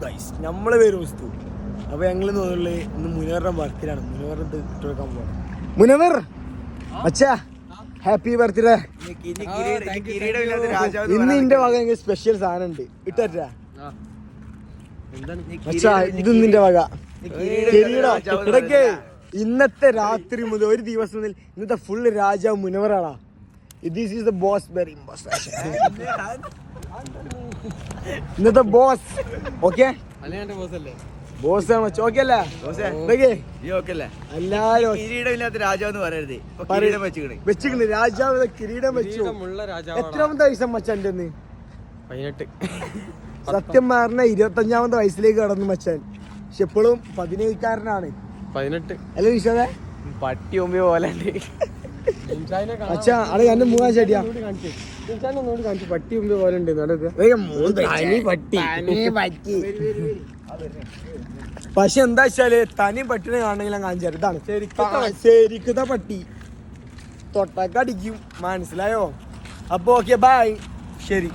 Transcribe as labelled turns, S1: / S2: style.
S1: Guys നമ്മളെ പേര് മുസ്തു. അപ്പൊ ഞങ്ങൾ തോന്നുള്ളു ഇന്ന് മുനവറിന്റെ ബർത്ത്ഡേ ആണ്. മുനവറിന് ഇട്ടുവെക്കാൻ പോകണം. മുനവർ അച്ഛാ ഹാപ്പി ബർത്ത്ഡേ. ഇന്ന് എന്റെ വക സ്പെഷ്യൽ സാധനം ഉണ്ട് ഇട്ടാ അച്ഛാ. ഇത് നിന്റെ വക ഇടയ്ക്ക് ഇന്നത്തെ രാത്രി മുതൽ ഒരു ദിവസം മുതൽ ഇന്നത്തെ ഫുള്ള് രാജാവ് മുനവറാണാ. This is the boss very ഇന്നത്തെ ബോസ്. ഓക്കെ ബോസ് ഓക്കെ അല്ലേ? എല്ലാരും
S2: രാജാവെന്ന് പറയരുത്.
S1: വെച്ചിട്ടുണ്ട് രാജാവ് കിരീടം വെച്ചു. എത്രാമത്തെ വയസ്സാ മച്ചാൻ?
S3: 18.
S1: സത്യം പറഞ്ഞ 25ാമത്തെ വയസ്സിലേക്ക് കടന്നു മച്ചാൻ. പക്ഷെ എപ്പോഴും 17കാരനാണ്.
S3: 18
S1: അല്ല വിശ്വാസേ
S3: പട്ടി മുമ്പേ പോലെ
S1: അച്ഛാ അവിടെ എന്നെ മൂന്നാം ചെടിയാ
S3: പട്ടി മുമ്പേ പോലെ ഉണ്ട്.
S1: പക്ഷെ എന്താ വെച്ചാല് തനി പട്ടിനെ കാണണമെങ്കിൽ ഞാൻ കാണിച്ചു ഇതാണ് ശരിക്കത്തെ പട്ടി. തൊട്ടൊക്കെ അടിക്കും മനസ്സിലായോ? അപ്പൊ ഓക്കെ ബൈ. ശരി.